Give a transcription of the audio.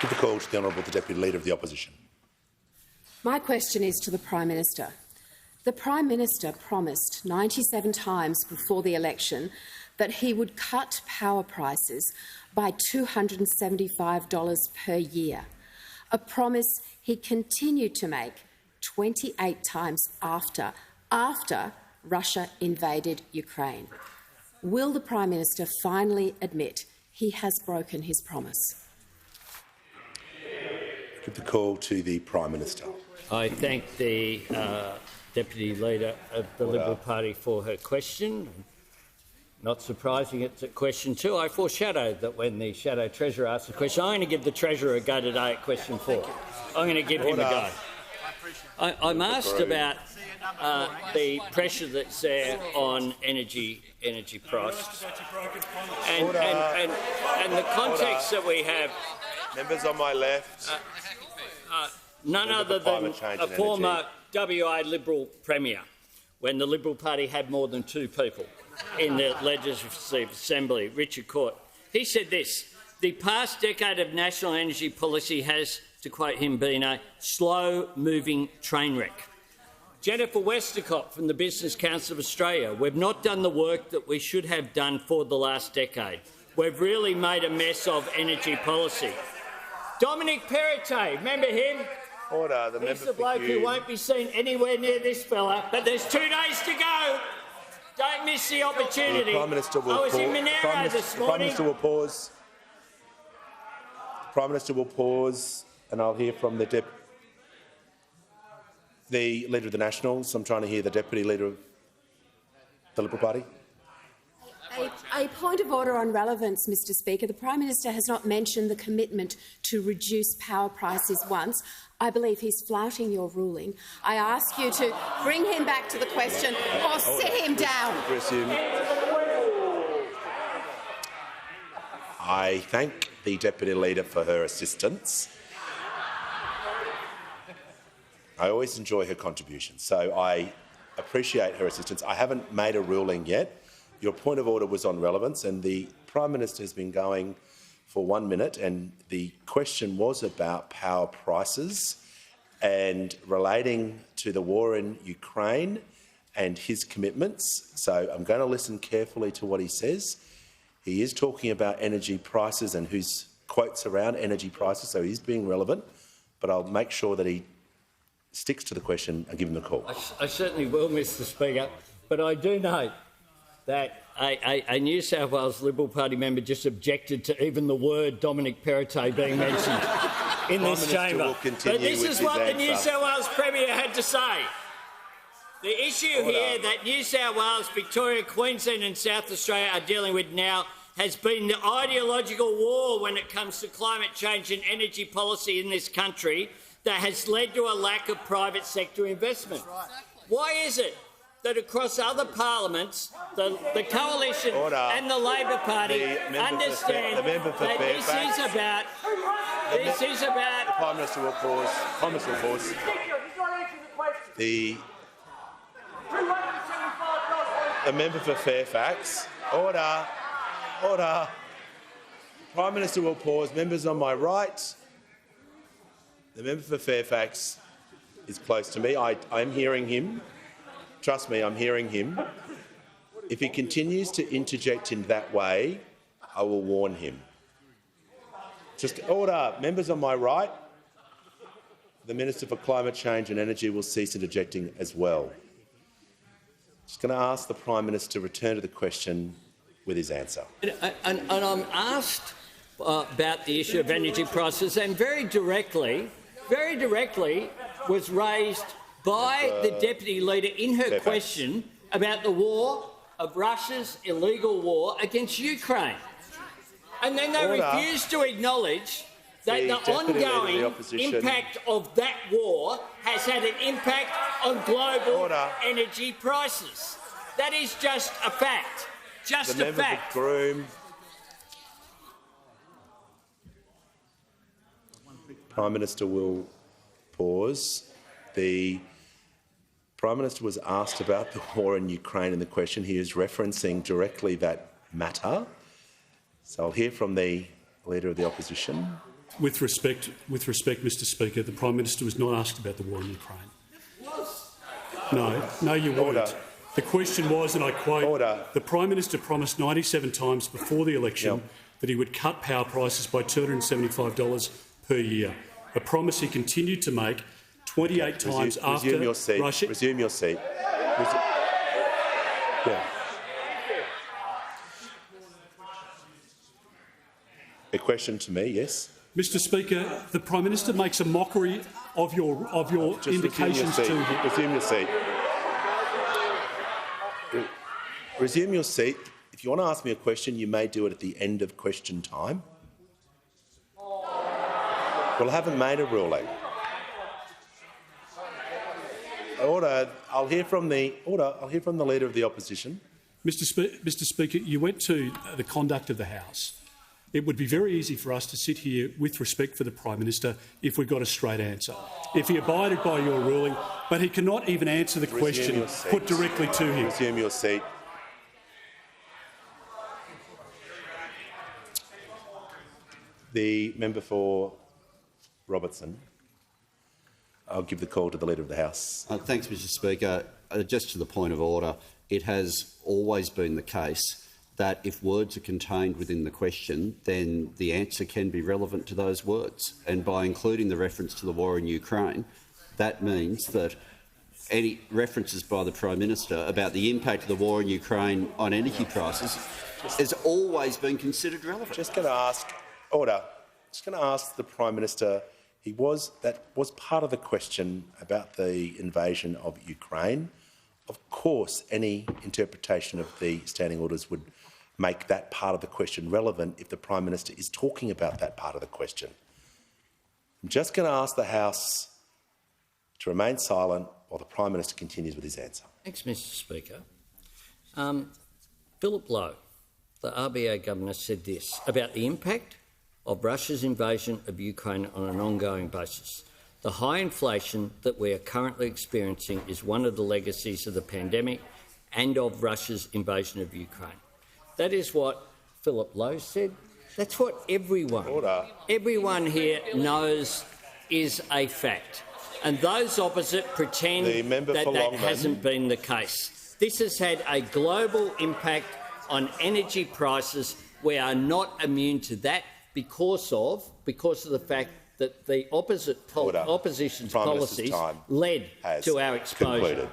Give the call to the Honourable the Deputy Leader of the Opposition. My question is to the Prime Minister. The Prime Minister promised 97 times before the election that he would cut power prices by $275 per year, a promise he continued to make 28 times after Russia invaded Ukraine. Will the Prime Minister finally admit he has broken his promise? Give the call to the Prime Minister. I thank the Deputy Leader of the Liberal Party for her question. Not surprising, it's at question 2. I foreshadowed that when the Shadow Treasurer asks a question, I'm going to give the Treasurer a go today at question 4. I'm going to give him a go. I'm asked about the pressure that's there on energy prices and the context that we have. Members on my left. None other than a former WA Liberal Premier, when the Liberal Party had more than 2 people in the Legislative Assembly, Richard Court. He said this: the past decade of national energy policy has, to quote him, been a slow-moving train wreck. Jennifer Westacott from the Business Council of Australia: we've not done the work that we should have done for the last decade. We've really made a mess of energy policy. Dominic Perrottet, remember him? Order. The He's the bloke who won't be seen anywhere near this fella, but there's 2 days to go. Don't miss the opportunity. The Prime Minister will I was in Monero this morning. Prime Minister will pause. The Prime Minister will pause, and I'll hear from the Leader of the Nationals. I'm trying to hear the Deputy Leader of the Liberal Party. A point of order on relevance, Mr Speaker. The Prime Minister has not mentioned the commitment to reduce power prices once. I believe he's flouting your ruling. I ask you to bring him back to the question or sit him down. I thank the Deputy Leader for her assistance. I always enjoy her contributions, so I appreciate her assistance. I haven't made a ruling yet. Your point of order was on relevance, and the Prime Minister has been going for 1 minute, and the question was about power prices and relating to the war in Ukraine and his commitments. So I'm going to listen carefully to what he says. He is talking about energy prices and whose quotes around energy prices, so he's being relevant, but I'll make sure that he sticks to the question and give him the call. I certainly will, Mr Speaker, but I do note that a New South Wales Liberal Party member just objected to even the word Dominic Perrottet being mentioned in this chamber. But this is what the New South Wales Premier had to say. The issue here that New South Wales, Victoria, Queensland and South Australia are dealing with now has been the ideological war when it comes to climate change and energy policy in this country that has led to a lack of private sector investment. Why is it that across other parliaments, the Coalition and the Labor Party understand that this is about... The Prime Minister will pause. Prime Minister will pause. The member for Fairfax. Order. Order. The Prime Minister will pause. Members on my right. The member for Fairfax is close to me. I'm hearing him. Trust me, I'm hearing him. If he continues to interject in that way, I will warn him. Just order. Members on my right. The Minister for Climate Change and Energy will cease interjecting as well. Just going to ask the Prime Minister to return to the question with his answer. And I'm asked about the issue of energy prices, and very directly was raised by the Deputy Leader in her question about the war of Russia's illegal war against Ukraine. And then they refused to acknowledge that the ongoing impact of that war has had an impact on global energy prices. That is just a fact. Just a fact. Prime Minister will pause. The Prime Minister was asked about the war in Ukraine in the question. He is referencing directly that matter. So I'll hear from the Leader of the Opposition. With respect, Mr Speaker, the Prime Minister was not asked about the war in Ukraine. No, you weren't. Order. The question was, and I quote, Order. the Prime Minister promised 97 times before the election that he would cut power prices by $275 per year, a promise he continued to make 28 times after resume your seat. Russia. Resume your seat. A question to me, yes? Mr Speaker, the Prime Minister makes a mockery of your indications to him. Resume your seat. Resume your seat. If you want to ask me a question, you may do it at the end of question time. Well, I haven't made a ruling. Order. I'll hear from the Leader of the Opposition. Mr Speaker, you went to the conduct of the House. It would be very easy for us to sit here with respect for the Prime Minister if we got a straight answer, if he abided by your ruling, but he cannot even answer the question put directly to him. Resume your seat. The member for Robertson. I'll give the call to the Leader of the House. Thanks, Mr Speaker. Just to the point of order, it has always been the case that if words are contained within the question, then the answer can be relevant to those words. And by including the reference to the war in Ukraine, that means that any references by the Prime Minister about the impact of the war in Ukraine on energy prices has always been considered relevant. Just going to ask, just going to ask the Prime Minister, that was part of the question about the invasion of Ukraine. Of course, any interpretation of the standing orders would make that part of the question relevant if the Prime Minister is talking about that part of the question. I'm just going to ask the House to remain silent while the Prime Minister continues with his answer. Thanks, Mr Speaker. Philip Lowe, the RBA Governor, said this about the impact of Russia's invasion of Ukraine on an ongoing basis. The high inflation that we are currently experiencing is one of the legacies of the pandemic and of Russia's invasion of Ukraine. That is what Philip Lowe said. That's what everyone here knows is a fact. And those opposite pretend that hasn't been the case. This has had a global impact on energy prices. We are not immune to that because of the fact that the opposition's policies led to our exposure. Concluded.